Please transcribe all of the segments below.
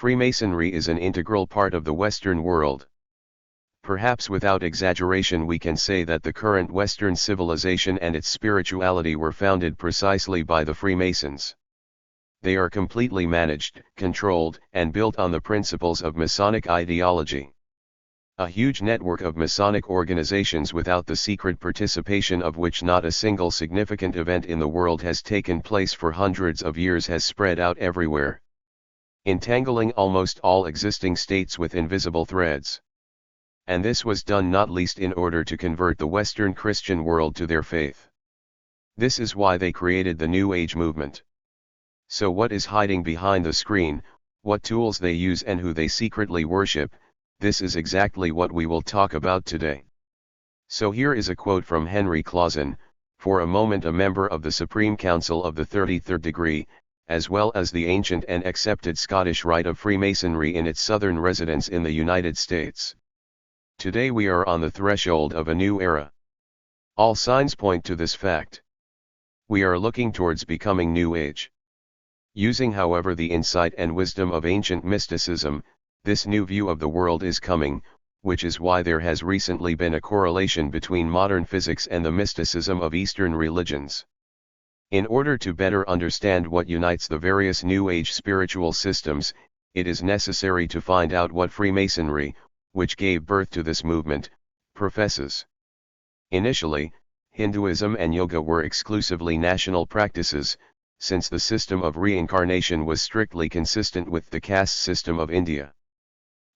Freemasonry is an integral part of the Western world. Perhaps without exaggeration we can say that the current Western civilization and its spirituality were founded precisely by the Freemasons. They are completely managed, controlled, and built on the principles of Masonic ideology. A huge network of Masonic organizations without the secret participation of which not a single significant event in the world has taken place for hundreds of years has spread out everywhere, entangling almost all existing states with invisible threads. And this was done not least in order to convert the Western Christian world to their faith. This is why they created the New Age movement. So what is hiding behind the screen, what tools they use and who they secretly worship, this is exactly what we will talk about today. So here is a quote from Henry Clausen, for a moment a member of the Supreme Council of the 33rd degree, as well as the ancient and accepted Scottish rite of Freemasonry in its southern residence in the United States. Today we are on the threshold of a new era. All signs point to this fact. We are looking towards becoming New Age. Using however the insight and wisdom of ancient mysticism, this new view of the world is coming, which is why there has recently been a correlation between modern physics and the mysticism of Eastern religions. In order to better understand what unites the various New Age spiritual systems, it is necessary to find out what Freemasonry, which gave birth to this movement, professes. Initially, Hinduism and yoga were exclusively national practices, since the system of reincarnation was strictly consistent with the caste system of India.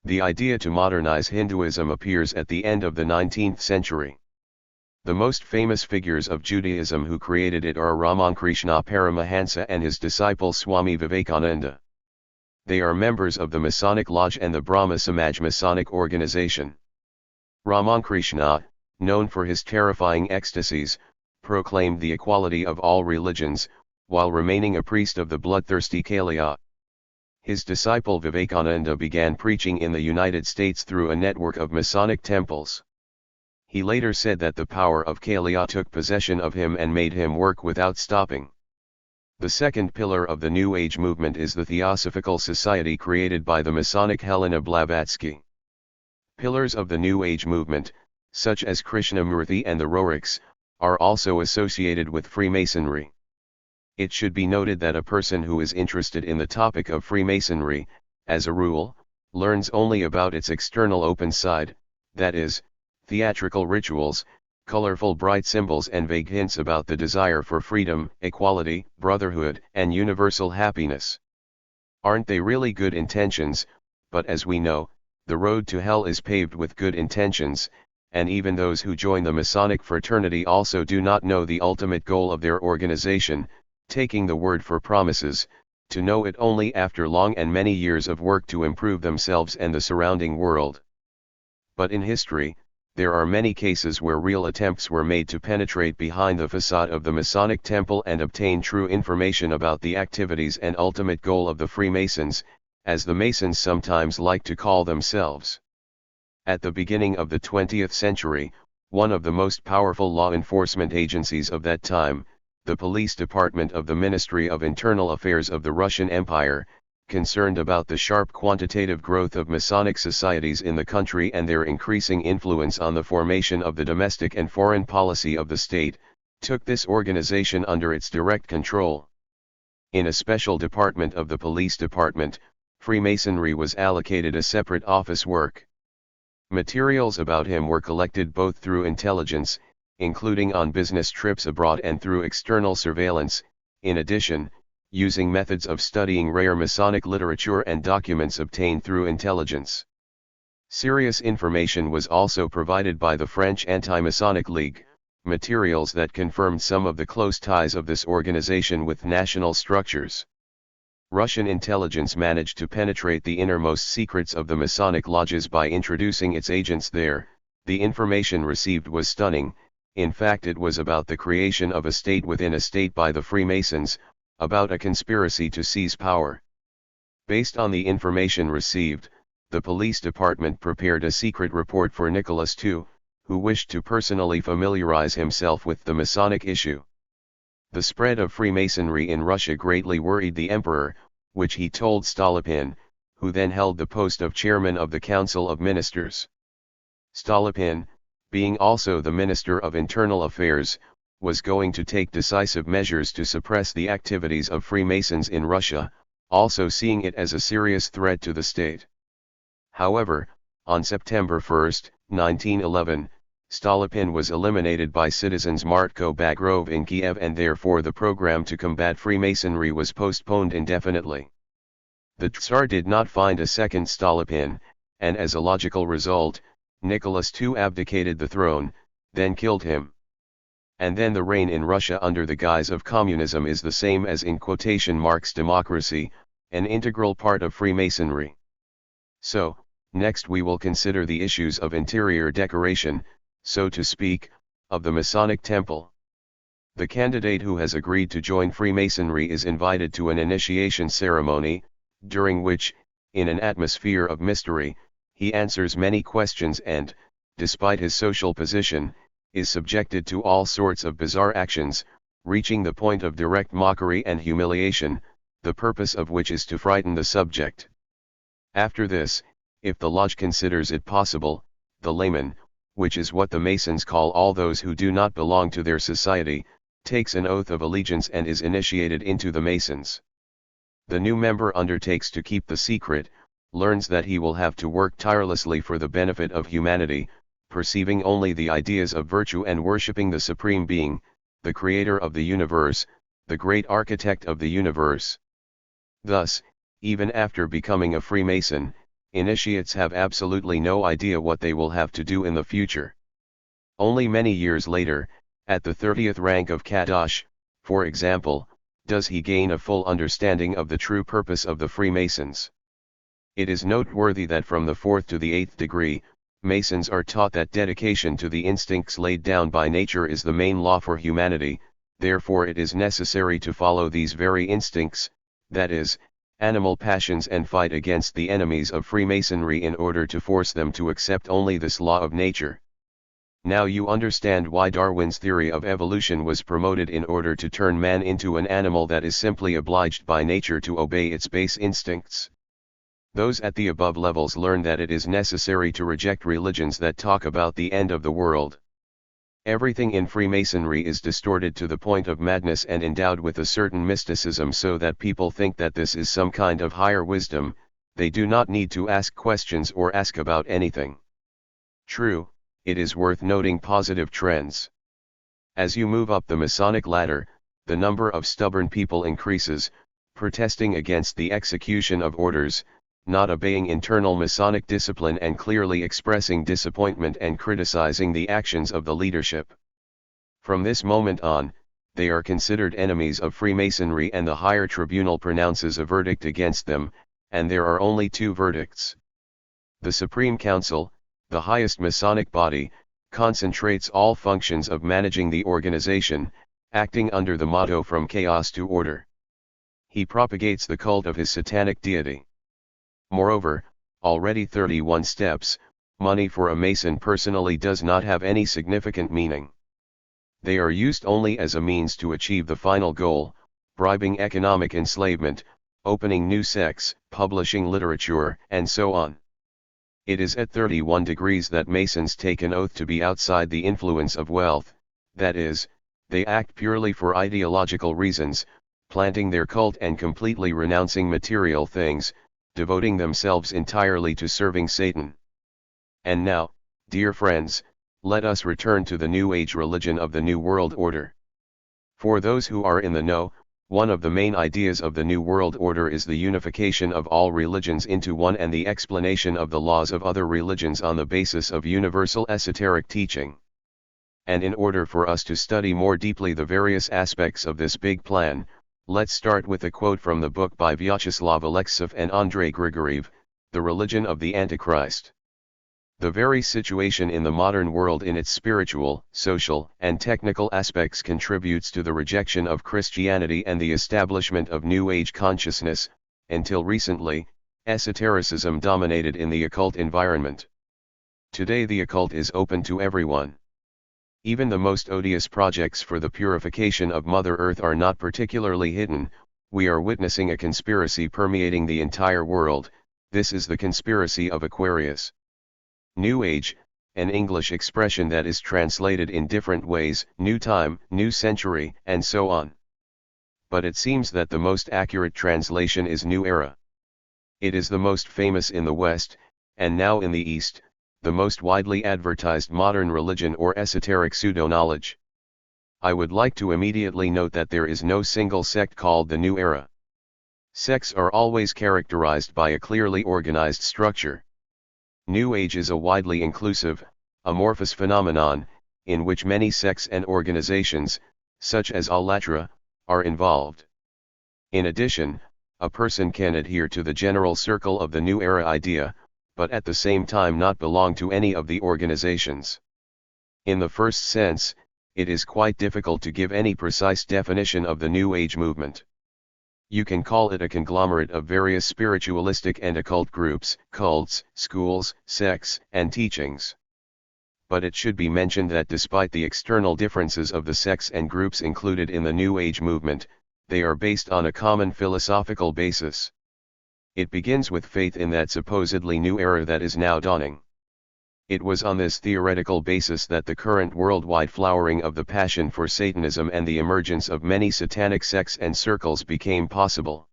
The idea to modernize Hinduism appears at the end of the 19th century. The most famous figures of Judaism who created it are Ramakrishna Paramahansa and his disciple Swami Vivekananda. They are members of the Masonic Lodge and the Brahma Samaj Masonic organization. Ramakrishna, known for his terrifying ecstasies, proclaimed the equality of all religions, while remaining a priest of the bloodthirsty Kaliya. His disciple Vivekananda began preaching in the United States through a network of Masonic temples. He later said that the power of Kaliya took possession of him and made him work without stopping. The second pillar of the New Age movement is the Theosophical Society created by the Masonic Helena Blavatsky. Pillars of the New Age movement, such as Krishnamurti and the Roriks, are also associated with Freemasonry. It should be noted that a person who is interested in the topic of Freemasonry, as a rule, learns only about its external open side, that is, theatrical rituals, colorful bright symbols and vague hints about the desire for freedom, equality, brotherhood, and universal happiness. Aren't they really good intentions? But as we know, the road to hell is paved with good intentions, and even those who join the Masonic fraternity also do not know the ultimate goal of their organization, taking the word for promises, to know it only after long and many years of work to improve themselves and the surrounding world. But in history, there are many cases where real attempts were made to penetrate behind the facade of the Masonic temple and obtain true information about the activities and ultimate goal of the Freemasons, as the Masons sometimes like to call themselves. At the beginning of the 20th century, one of the most powerful law enforcement agencies of that time, the police department of the Ministry of Internal Affairs of the Russian Empire, concerned about the sharp quantitative growth of Masonic societies in the country and their increasing influence on the formation of the domestic and foreign policy of the state, took this organization under its direct control. In a special department of the police department, Freemasonry was allocated a separate office work. Materials about him were collected both through intelligence, including on business trips abroad and through external surveillance, in addition, using methods of studying rare Masonic literature and documents obtained through intelligence. Serious information was also provided by the French Anti-Masonic League, materials that confirmed some of the close ties of this organization with national structures. Russian intelligence managed to penetrate the innermost secrets of the Masonic lodges by introducing its agents there. The information received was stunning. In fact, it was about the creation of a state within a state by the Freemasons, about a conspiracy to seize power. Based on the information received, the police department prepared a secret report for Nicholas II, who wished to personally familiarize himself with the Masonic issue. The spread of Freemasonry in Russia greatly worried the emperor, which he told Stolypin, who then held the post of chairman of the Council of Ministers. Stolypin, being also the Minister of Internal Affairs, was going to take decisive measures to suppress the activities of Freemasons in Russia, also seeing it as a serious threat to the state. However, on September 1, 1911, Stolypin was eliminated by citizens Martko Bagrov in Kiev, and therefore the program to combat Freemasonry was postponed indefinitely. The Tsar did not find a second Stolypin, and as a logical result, Nicholas II abdicated the throne, then killed him. And then the reign in Russia under the guise of communism is the same as in quotation marks democracy, an integral part of Freemasonry. So, next we will consider the issues of interior decoration, so to speak, of the Masonic temple. The candidate who has agreed to join Freemasonry is invited to an initiation ceremony, during which, in an atmosphere of mystery, he answers many questions and, despite his social position, is subjected to all sorts of bizarre actions, reaching the point of direct mockery and humiliation, the purpose of which is to frighten the subject. After this, if the lodge considers it possible, the layman, which is what the Masons call all those who do not belong to their society, takes an oath of allegiance and is initiated into the Masons. The new member undertakes to keep the secret, learns that he will have to work tirelessly for the benefit of humanity, perceiving only the ideas of virtue and worshipping the Supreme Being, the Creator of the universe, the great architect of the universe. Thus, even after becoming a Freemason, initiates have absolutely no idea what they will have to do in the future. Only many years later, at the 30th rank of Kadosh, for example, does he gain a full understanding of the true purpose of the Freemasons. It is noteworthy that from the 4th to the 8th degree, Masons are taught that dedication to the instincts laid down by nature is the main law for humanity, therefore it is necessary to follow these very instincts, that is, animal passions, and fight against the enemies of Freemasonry in order to force them to accept only this law of nature. Now you understand why Darwin's theory of evolution was promoted in order to turn man into an animal that is simply obliged by nature to obey its base instincts. Those at the above levels learn that it is necessary to reject religions that talk about the end of the world. Everything in Freemasonry is distorted to the point of madness and endowed with a certain mysticism, so that people think that this is some kind of higher wisdom. They do not need to ask questions or ask about anything. True, it is worth noting positive trends. As you move up the Masonic ladder, the number of stubborn people increases, protesting against the execution of orders, not obeying internal Masonic discipline, and clearly expressing disappointment and criticizing the actions of the leadership. From this moment on, they are considered enemies of Freemasonry, and the higher tribunal pronounces a verdict against them, and there are only two verdicts. The Supreme Council, the highest Masonic body, concentrates all functions of managing the organization, acting under the motto "from chaos to order." He propagates the cult of his satanic deity. Moreover, already 31 steps, money for a Mason personally does not have any significant meaning. They are used only as a means to achieve the final goal, bribing economic enslavement, opening new sects, publishing literature, and so on. It is at 31 degrees that Masons take an oath to be outside the influence of wealth, that is, they act purely for ideological reasons, planting their cult and completely renouncing material things, devoting themselves entirely to serving Satan. And now, dear friends, let us return to the New Age religion of the New World Order. For those who are in the know, one of the main ideas of the New World Order is the unification of all religions into one and the explanation of the laws of other religions on the basis of universal esoteric teaching. And in order for us to study more deeply the various aspects of this big plan, let's start with a quote from the book by Vyacheslav Alexeyev and Andrei Grigoriev, The Religion of the Antichrist. The very situation in the modern world in its spiritual, social, and technical aspects contributes to the rejection of Christianity and the establishment of New Age consciousness. Until recently, esotericism dominated in the occult environment. Today the occult is open to everyone. Even the most odious projects for the purification of Mother Earth are not particularly hidden. We are witnessing a conspiracy permeating the entire world. This is the conspiracy of Aquarius. New Age, an English expression that is translated in different ways, new time, new century, and so on. But it seems that the most accurate translation is New Era. It is the most famous in the West, and now in the East, the most widely advertised modern religion or esoteric pseudo-knowledge. I would like to immediately note that there is no single sect called the New Era. Sects are always characterized by a clearly organized structure. New Age is a widely inclusive, amorphous phenomenon, in which many sects and organizations, such as Allatra, are involved. In addition, a person can adhere to the general circle of the New Era idea, but at the same time not belong to any of the organizations. In the first sense, it is quite difficult to give any precise definition of the New Age movement. You can call it a conglomerate of various spiritualistic and occult groups, cults, schools, sects, and teachings. But it should be mentioned that despite the external differences of the sects and groups included in the New Age movement, they are based on a common philosophical basis. It begins with faith in that supposedly new era that is now dawning. It was on this theoretical basis that the current worldwide flowering of the passion for Satanism and the emergence of many satanic sects and circles became possible.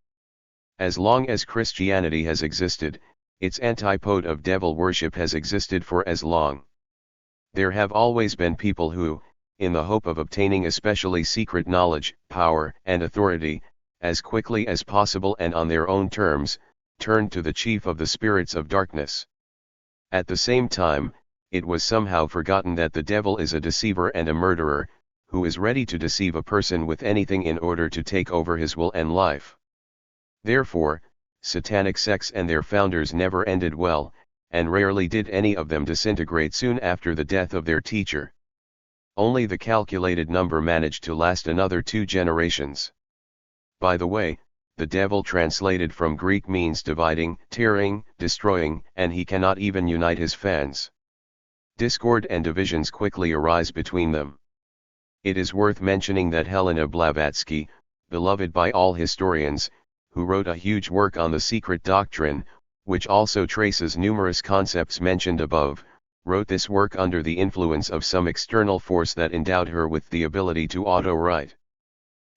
As long as Christianity has existed, its antipode of devil worship has existed for as long. There have always been people who, in the hope of obtaining especially secret knowledge, power, and authority, as quickly as possible and on their own terms, turned to the chief of the spirits of darkness. At the same time, it was somehow forgotten that the devil is a deceiver and a murderer, who is ready to deceive a person with anything in order to take over his will and life. Therefore, satanic sects and their founders never ended well, and rarely did any of them disintegrate soon after the death of their teacher. Only the calculated number managed to last another 2 generations. By the way, the devil translated from Greek means dividing, tearing, destroying, and he cannot even unite his fans. Discord and divisions quickly arise between them. It is worth mentioning that Helena Blavatsky, beloved by all historians, who wrote a huge work on the secret doctrine, which also traces numerous concepts mentioned above, wrote this work under the influence of some external force that endowed her with the ability to auto-write.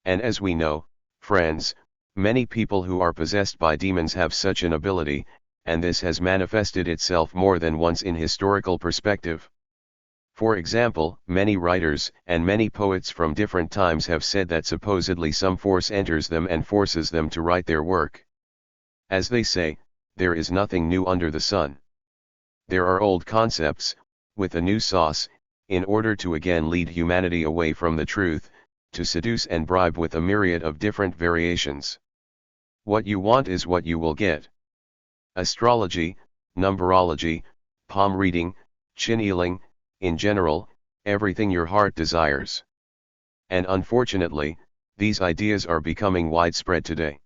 And as we know, friends, many people who are possessed by demons have such an ability, and this has manifested itself more than once in historical perspective. For example, many writers and many poets from different times have said that supposedly some force enters them and forces them to write their work. As they say, there is nothing new under the sun. There are old concepts, with a new sauce, in order to again lead humanity away from the truth, to seduce and bribe with a myriad of different variations. What you want is what you will get. Astrology, numerology, palm reading, chinnealing, in general, everything your heart desires. And unfortunately, these ideas are becoming widespread today.